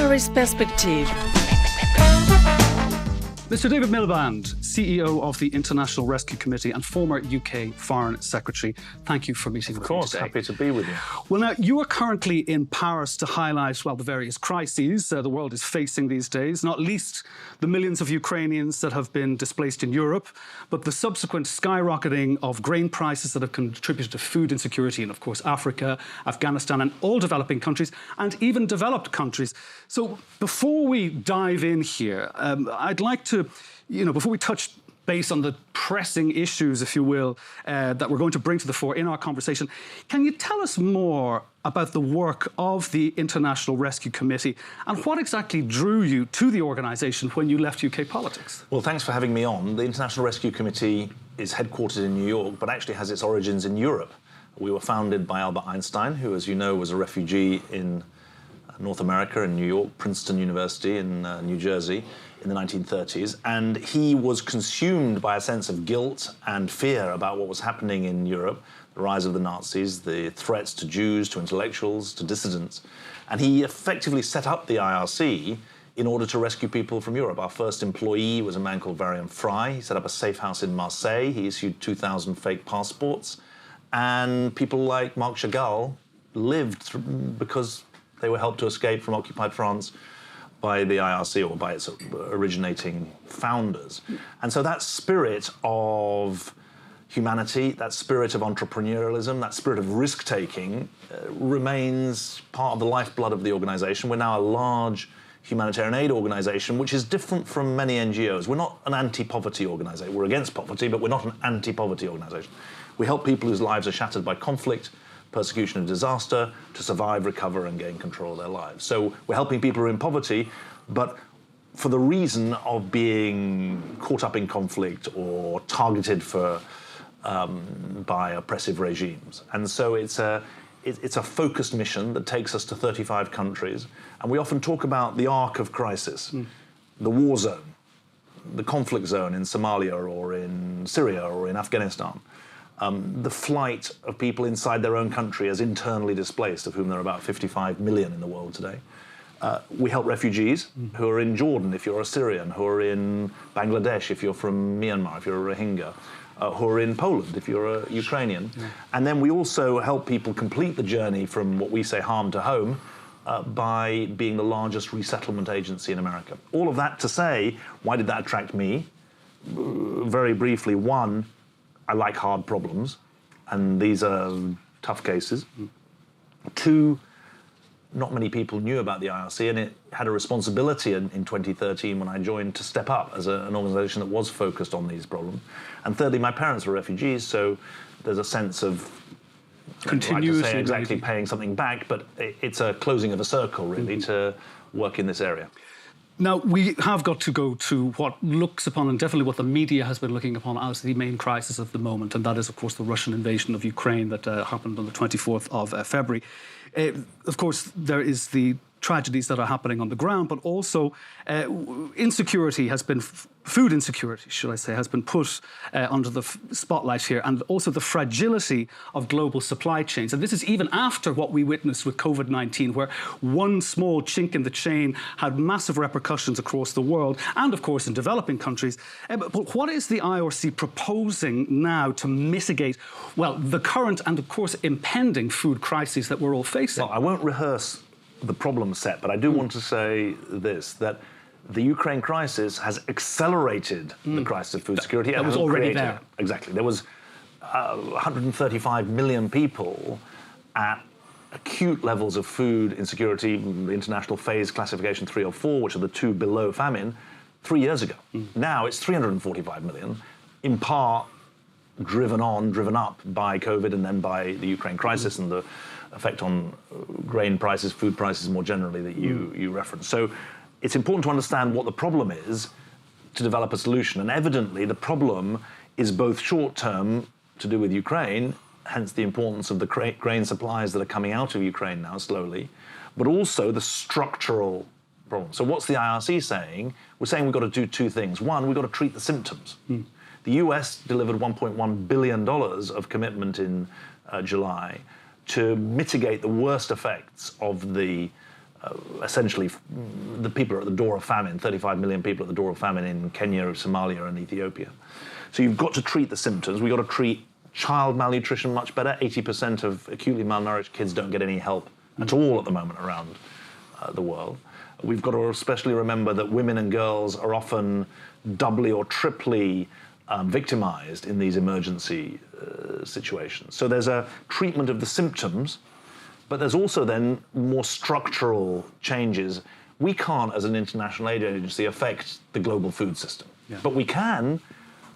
Tourist Perspective. Mr. David Miliband, CEO of the International Rescue Committee and former UK Foreign Secretary, thank you for meeting with me today. Of course, happy to be with you. Well, now, you are currently in Paris to highlight, the various crises the world is facing these days, not least the millions of Ukrainians that have been displaced in Europe, but the subsequent skyrocketing of grain prices that have contributed to food insecurity in, of course, Africa, Afghanistan, and all developing countries, and even developed countries. So before we dive in here, I'd like to, before we touch base on the pressing issues, if you will, that we're going to bring to the fore in our conversation, can you tell us more about the work of the International Rescue Committee and what exactly drew you to the organisation when you left UK politics? Well, thanks for having me on. The International Rescue Committee is headquartered in New York, but actually has its origins in Europe. We were founded by Albert Einstein, who, as you know, was a refugee in North America, in New York, Princeton University in New Jersey, in the 1930s, and he was consumed by a sense of guilt and fear about what was happening in Europe, the rise of the Nazis, the threats to Jews, to intellectuals, to dissidents, and he effectively set up the IRC in order to rescue people from Europe. Our first employee was a man called Varian Fry. He set up a safe house in Marseille. He issued 2,000 fake passports, and people like Marc Chagall lived because they were helped to escape from occupied France by the IRC or by its originating founders. And so that spirit of humanity, that spirit of entrepreneurialism, that spirit of risk-taking remains part of the lifeblood of the organisation. We're now a large humanitarian aid organisation, which is different from many NGOs. We're not an anti-poverty organisation. We're against poverty, but we're not an anti-poverty organisation. We help people whose lives are shattered by conflict, persecution and disaster, to survive, recover, and gain control of their lives. So we're helping people who are in poverty, but for the reason of being caught up in conflict or targeted by oppressive regimes. And so it's a focused mission that takes us to 35 countries. And we often talk about the arc of crisis, the war zone, the conflict zone in Somalia or in Syria or in Afghanistan. The flight of people inside their own country as internally displaced, of whom there are about 55 million in the world today. We help refugees who are in Jordan, if you're a Syrian, who are in Bangladesh, if you're from Myanmar, if you're a Rohingya, who are in Poland, if you're a Ukrainian. Yeah. And then we also help people complete the journey from what we say harm to home by being the largest resettlement agency in America. All of that to say, why did that attract me? Very briefly, one, I like hard problems, and these are tough cases. Two, not many people knew about the IRC, and it had a responsibility in 2013 when I joined to step up as an organisation that was focused on these problems. And thirdly, my parents were refugees, so there's a sense of continuity, like to say exactly paying something back, but it's a closing of a circle, really, to work in this area. Now, we have got to go to what looks upon, and definitely what the media has been looking upon as the main crisis of the moment, and that is, of course, the Russian invasion of Ukraine that happened on the 24th of February. Of course, there is the tragedies that are happening on the ground, but also insecurity has been, food insecurity, should I say, has been put under the spotlight here, and also the fragility of global supply chains. And this is even after what we witnessed with COVID-19, where one small chink in the chain had massive repercussions across the world, and of course in developing countries. But what is the IRC proposing now to mitigate, the current and of course impending food crises that we're all facing? Well, I won't rehearse the problem set, but I do want to say this, that the Ukraine crisis has accelerated the crisis of food security. That was already there. Exactly. There was 135 million people at acute levels of food insecurity, the international phase classification 3 or 4, which are the two below famine, 3 years ago. Now it's 345 million, in part driven up by COVID and then by the Ukraine crisis and the effect on grain prices, food prices more generally that you referenced. So it's important to understand what the problem is to develop a solution. And evidently the problem is both short-term to do with Ukraine, hence the importance of the grain supplies that are coming out of Ukraine now slowly, but also the structural problem. So what's the IRC saying? We're saying we've got to do two things. One, we've got to treat the symptoms. The US delivered $1.1 billion of commitment in July to mitigate the worst effects of the essentially the people are at the door of famine, 35 million people at the door of famine in Kenya, Somalia and Ethiopia. So you've got to treat the symptoms. We've got to treat child malnutrition much better. 80% of acutely malnourished kids don't get any help at all at the moment around the world. We've got to especially remember that women and girls are often doubly or triply victimized in these emergency situations. So there's a treatment of the symptoms, but there's also then more structural changes. We can't, as an international aid agency, affect the global food system. Yeah. But we can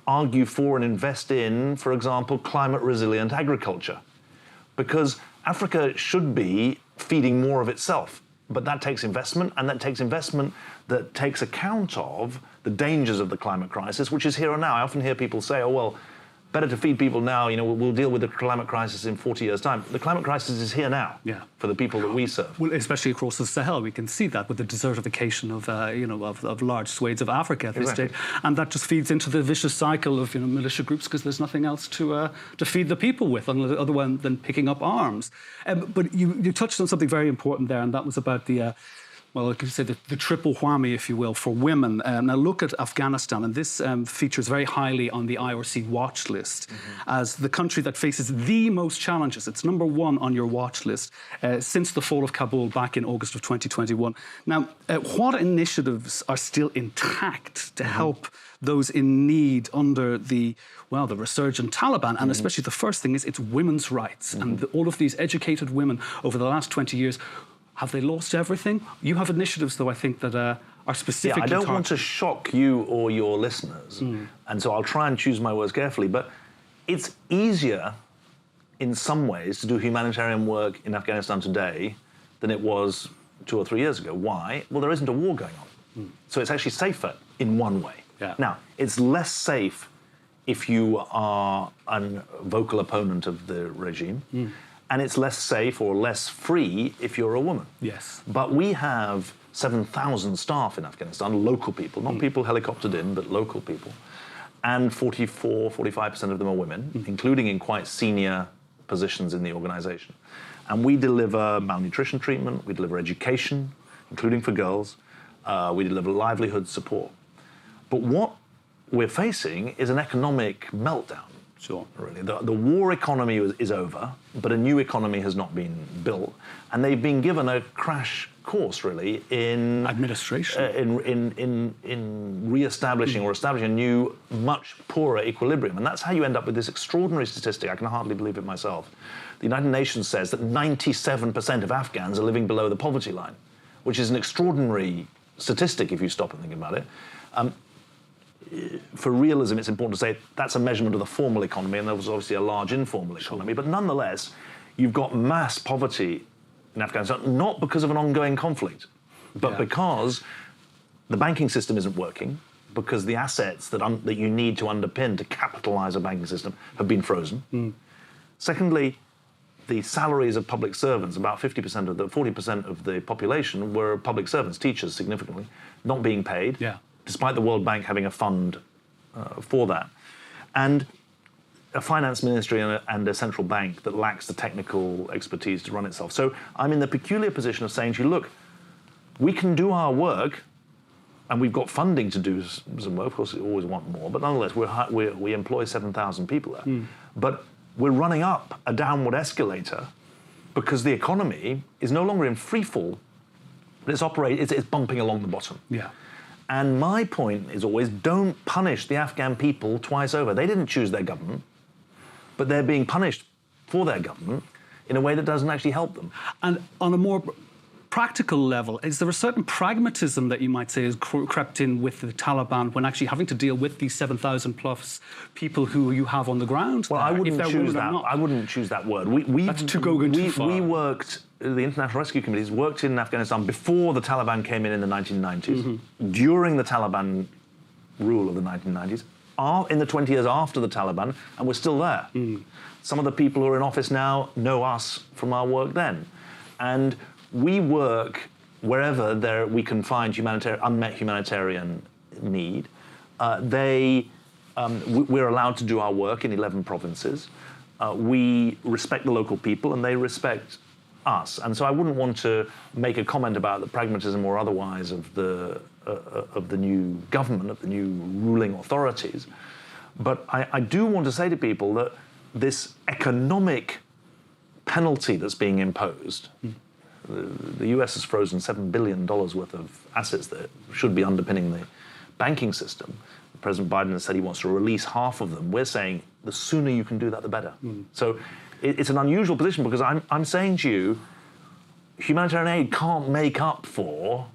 argue for and invest in, for example, climate-resilient agriculture. Because Africa should be feeding more of itself. But that takes investment, and that takes investment that takes account of the dangers of the climate crisis, which is here and now. I often hear people say, oh, well, better to feed people now, we'll deal with the climate crisis in 40 years' time. The climate crisis is here now for the people that we serve. Well, especially across the Sahel, we can see that with the desertification of large swathes of Africa at this stage. And that just feeds into the vicious cycle of militia groups because there's nothing else to feed the people with other than picking up arms. But you touched on something very important there, and that was about the... well, I could say the triple whammy, if you will, for women. Now look at Afghanistan, and this features very highly on the IRC watch list as the country that faces the most challenges. It's number one on your watch list since the fall of Kabul back in August of 2021. Now, what initiatives are still intact to help those in need under the resurgent Taliban? And especially the first thing is it's women's rights. And all of these educated women over the last 20 years, have they lost everything? You have initiatives, though, I think, that are specifically... I don't want to shock you or your listeners, and so I'll try and choose my words carefully, but it's easier in some ways to do humanitarian work in Afghanistan today than it was 2 or 3 years ago. Why? Well, there isn't a war going on. So it's actually safer in one way. Yeah. Now, it's less safe if you are a vocal opponent of the regime. And it's less safe or less free if you're a woman. Yes. But we have 7,000 staff in Afghanistan, local people, not people helicoptered in, but local people. And 45% of them are women, including in quite senior positions in the organization. And we deliver malnutrition treatment, we deliver education, including for girls, we deliver livelihood support. But what we're facing is an economic meltdown. Sure. Really. The war economy is over, but a new economy has not been built. And they've been given a crash course, really, in... administration. In re-establishing or establishing a new, much poorer equilibrium. And that's how you end up with this extraordinary statistic. I can hardly believe it myself. The United Nations says that 97% of Afghans are living below the poverty line, which is an extraordinary statistic if you stop and think about it. For realism, it's important to say that's a measurement of the formal economy, and there was obviously a large informal economy. But nonetheless, you've got mass poverty in Afghanistan, not because of an ongoing conflict, but because the banking system isn't working, because the assets that you need to underpin to capitalize a banking system have been frozen. Secondly, the salaries of public servants, about 40% of the population were public servants, teachers significantly, not being paid. Despite the World Bank having a fund for that. And a finance ministry and a central bank that lacks the technical expertise to run itself. So I'm in the peculiar position of saying to you, look, we can do our work, and we've got funding to do some work. Of course, we always want more, but nonetheless, we employ 7,000 people there. But we're running up a downward escalator because the economy is no longer in free fall, but it's bumping along the bottom. And my point is always, don't punish the Afghan people twice over. They didn't choose their government, but they're being punished for their government in a way that doesn't actually help them. And on a more practical level, is there a certain pragmatism that you might say has crept in with the Taliban when actually having to deal with these 7,000 plus people who you have on the ground? Well, I wouldn't choose that. I wouldn't choose that word. That's too far. We worked. The International Rescue Committees worked in Afghanistan before the Taliban came in the 1990s, during the Taliban rule of the 1990s, in the 20 years after the Taliban, and we're still there. Some of the people who are in office now know us from our work then. And we work wherever we can find unmet humanitarian need. We're allowed to do our work in 11 provinces. We respect the local people, and they respect us. And so I wouldn't want to make a comment about the pragmatism or otherwise of the new government, of the new ruling authorities. But I do want to say to people that this economic penalty that's being imposed, the US has frozen $7 billion worth of assets that should be underpinning the banking system. President Biden has said he wants to release half of them. We're saying the sooner you can do that, the better. So it's an unusual position because I'm saying to you, humanitarian aid can't make up for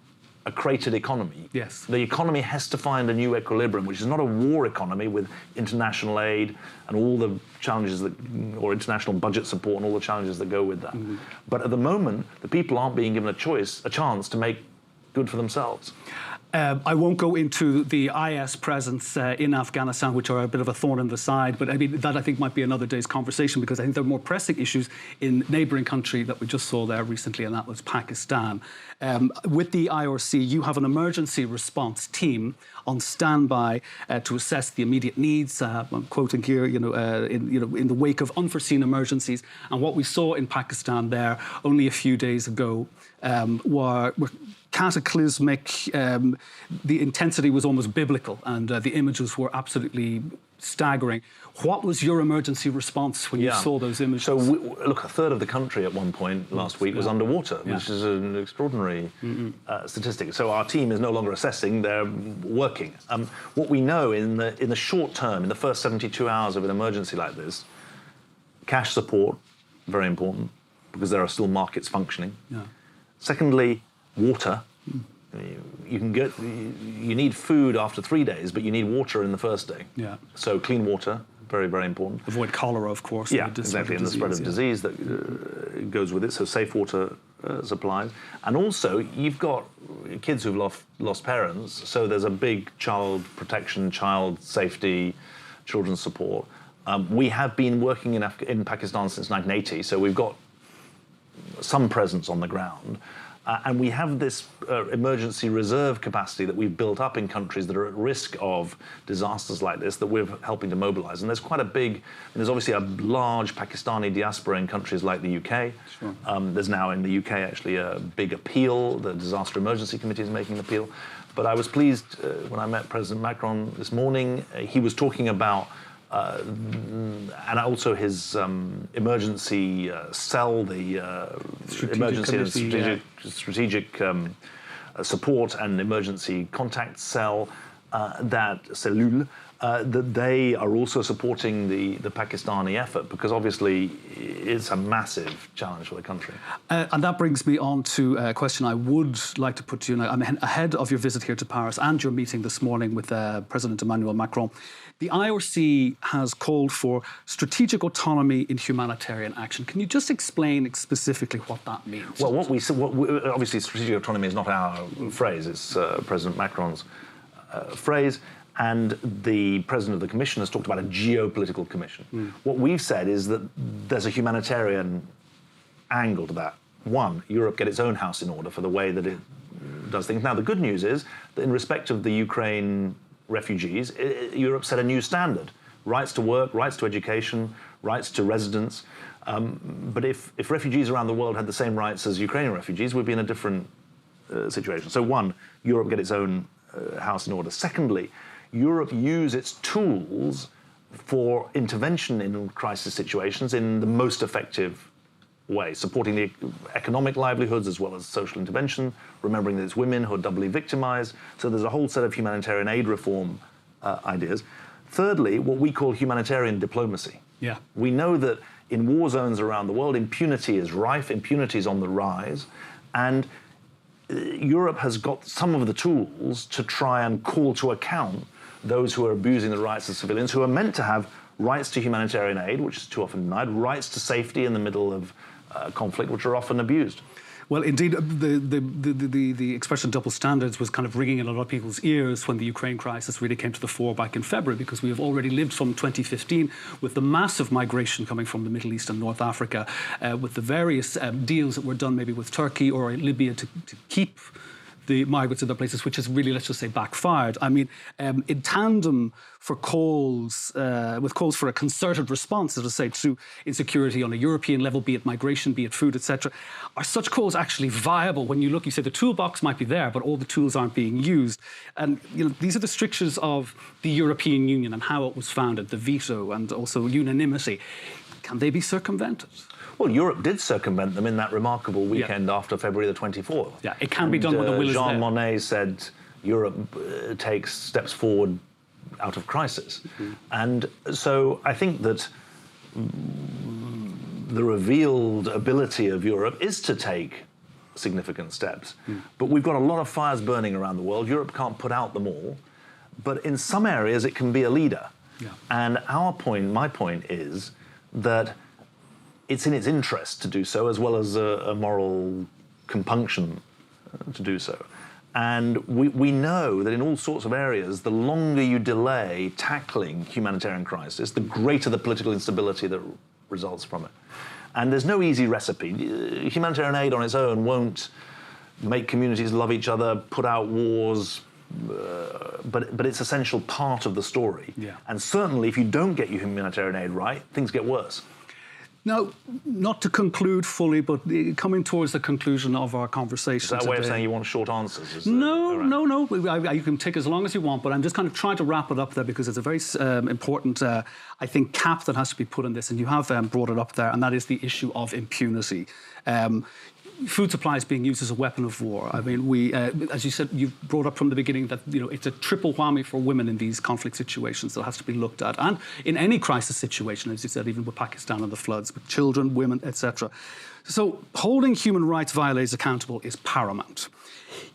a cratered economy. Yes. The economy has to find a new equilibrium, which is not a war economy with international aid and all the challenges or international budget support and all the challenges that go with that. But at the moment, the people aren't being given a chance to make good for themselves. I won't go into the IS presence in Afghanistan, which are a bit of a thorn in the side, but I mean, that I think might be another day's conversation because I think there are more pressing issues in neighbouring country that we just saw there recently, and that was Pakistan. With the IRC, you have an emergency response team on standby to assess the immediate needs. I'm quoting here, in the wake of unforeseen emergencies. And what we saw in Pakistan there only a few days ago were cataclysmic. The intensity was almost biblical, and the images were absolutely staggering. What was your emergency response when you saw those images? So, look, a third of the country at one point last week was underwater, which is an extraordinary statistic. So our team is no longer assessing; they're working. What we know in the short term, in the first 72 hours of an emergency like this, cash support, very important, because there are still markets functioning. Secondly, water. You need food after 3 days, but you need water in the first day. So clean water, very, very important. Avoid cholera, of course. Exactly, and the spread of disease that goes with it. So safe water supplies. And also, you've got kids who've lost parents, so there's a big child protection, child safety, children's support. We have been working in Pakistan since 1980, so we've got some presence on the ground. And we have this emergency reserve capacity that we've built up in countries that are at risk of disasters like this that we're helping to mobilize. And there's quite there's obviously a large Pakistani diaspora in countries like the UK. There's now in the UK actually a big appeal. The Disaster Emergency Committee is making an appeal. But I was pleased when I met President Macron this morning. He was talking about and also his emergency cell, the emergency and strategic support and emergency contact cell, that they are also supporting the Pakistani effort because obviously it's a massive challenge for the country. And that brings me on to a question I would like to put to you now. Ahead of your visit here to Paris and your meeting this morning with President Emmanuel Macron, the IRC has called for strategic autonomy in humanitarian action. Can you just explain specifically what that means? Well, obviously strategic autonomy is not our phrase, it's President Macron's phrase. And the President of the Commission has talked about a geopolitical commission. What we've said is that there's a humanitarian angle to that. One, Europe get its own house in order for the way that it does things. Now, the good news is that in respect of the Ukraine refugees, Europe set a new standard. Rights to work, rights to education, rights to residence. But if refugees around the world had the same rights as Ukrainian refugees, we'd be in a different situation. So one, Europe get its own house in order. Secondly, Europe use its tools for intervention in crisis situations in the most effective way, supporting the economic livelihoods as well as social intervention, remembering that it's women who are doubly victimized. So there's a whole set of humanitarian aid reform ideas. Thirdly, what we call humanitarian diplomacy. We know that in war zones around the world, impunity is rife, impunity is on the rise, and Europe has got some of the tools to try and call to account those who are abusing the rights of civilians, who are meant to have rights to humanitarian aid, which is too often denied, rights to safety in the middle of conflict, which are often abused. Well, indeed, the expression double standards was kind of ringing in a lot of people's ears when the Ukraine crisis really came to the fore back in February, because we have already lived from 2015 with the massive migration coming from the Middle East and North Africa, with the various deals that were done maybe with Turkey or Libya to keep the migrants in their places, which has really, let's just say, backfired. I mean, in tandem for with calls for a concerted response, as I say, to insecurity on a European level, be it migration, be it food, etc. Are such calls actually viable? When you say the toolbox might be there, but all the tools aren't being used. And these are the strictures of the European Union and how it was founded, the veto and also unanimity. Can they be circumvented? Well, Europe did circumvent them in that remarkable weekend after February the 24th. Yeah, it can be done when the will is there. Jean Monnet said Europe takes steps forward out of crisis. And so I think that the revealed ability of Europe is to take significant steps. But we've got a lot of fires burning around the world. Europe can't put out them all. But in some areas, it can be a leader. Yeah. And my point is that it's in its interest to do so, as well as a moral compunction to do so. And we know that in all sorts of areas, the longer you delay tackling humanitarian crisis, the greater the political instability that results from it. And there's no easy recipe. Humanitarian aid on its own won't make communities love each other, put out wars, but it's an essential part of the story. Yeah. And certainly, if you don't get your humanitarian aid right, things get worse. Now, not to conclude fully, but coming towards the conclusion of our conversation Is that a way of saying you want short answers? No. You can take as long as you want, but I'm just kind of trying to wrap it up there because it's a very important, I think, cap that has to be put on this, and you have brought it up there, and that is the issue of impunity. Food supplies being used as a weapon of war. I mean, as you said, you've brought up from the beginning that it's a triple whammy for women in these conflict situations that has to be looked at, and in any crisis situation, as you said, even with Pakistan and the floods, with children, women, etc. So, holding human rights violators accountable is paramount.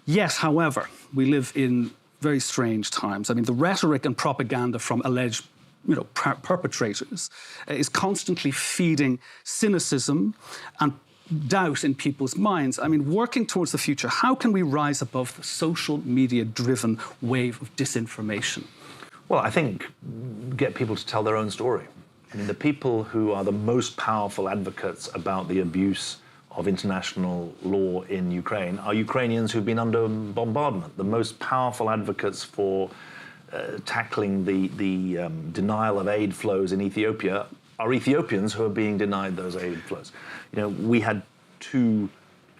Yes, however, we live in very strange times. I mean, the rhetoric and propaganda from alleged perpetrators is constantly feeding cynicism and doubt in people's minds. I mean, working towards the future, how can we rise above the social media-driven wave of disinformation? Well, I think get people to tell their own story. I mean, the people who are the most powerful advocates about the abuse of international law in Ukraine are Ukrainians who've been under bombardment. The most powerful advocates for tackling the denial of aid flows in Ethiopia are Ethiopians who are being denied those aid flows. We had 2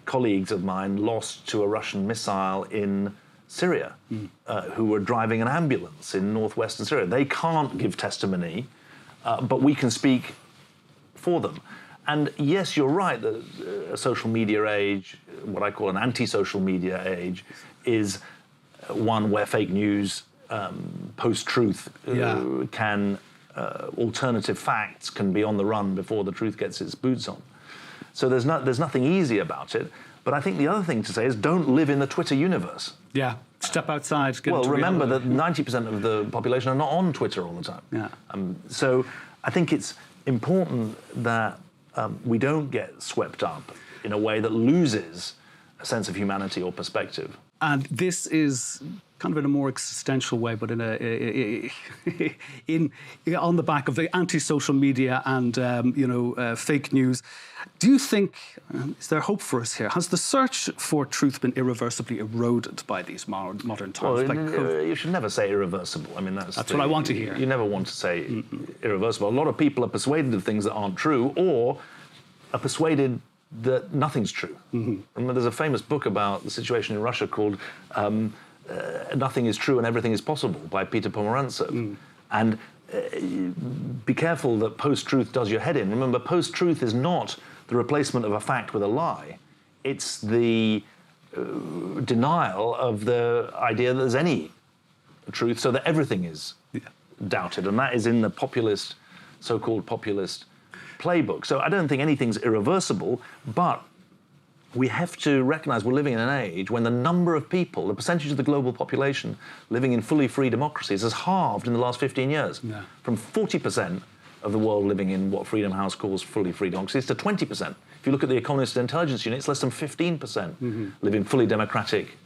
colleagues of mine lost to a Russian missile in Syria who were driving an ambulance in northwestern Syria. They can't give testimony, but we can speak for them. And yes, you're right that a social media age, what I call an anti-social media age, is one where fake news, post-truth can... alternative facts can be on the run before the truth gets its boots on. So there's nothing easy about it. But I think the other thing to say is don't live in the Twitter universe. Yeah, step outside. Remember that 90% of the population are not on Twitter all the time. Yeah. So I think it's important that we don't get swept up in a way that loses a sense of humanity or perspective. And this is kind of in a more existential way, but on the back of the anti-social media and fake news. Do you think is there hope for us here? Has the search for truth been irreversibly eroded by these modern times? Well, you should never say irreversible. I mean, that's what I want to hear. You never want to say irreversible. A lot of people are persuaded of things that aren't true, or are persuaded that nothing's true. Remember, there's a famous book about the situation in Russia called Nothing is True and Everything is Possible by Peter Pomerantsev. And be careful that post-truth does your head in. Remember, post-truth is not the replacement of a fact with a lie. It's the denial of the idea that there's any truth, so that everything is doubted. And that is in the populist, so-called populist playbook. So I don't think anything's irreversible, but we have to recognize we're living in an age when the number of people, the percentage of the global population living in fully free democracies has halved in the last 15 years. Yeah. From 40% of the world living in what Freedom House calls fully free democracies to 20%. If you look at the Economist Intelligence Unit, it's less than 15% live in fully democratic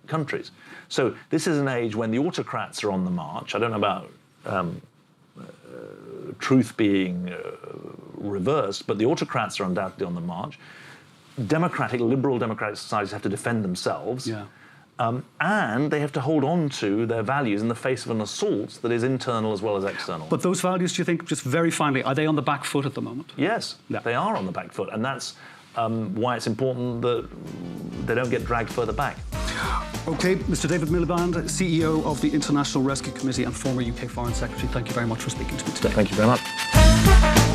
countries. So this is an age when the autocrats are on the march. I don't know about truth being reversed, but the autocrats are undoubtedly on the march. Liberal democratic societies have to defend themselves. Yeah. And they have to hold on to their values in the face of an assault that is internal as well as external. But those values, do you think, just very finally, are they on the back foot at the moment? Yes, Yeah. they are on the back foot, and that's why it's important that they don't get dragged further back. OK, Mr. David Miliband, CEO of the International Rescue Committee and former UK Foreign Secretary, thank you very much for speaking to me today. Thank you very much.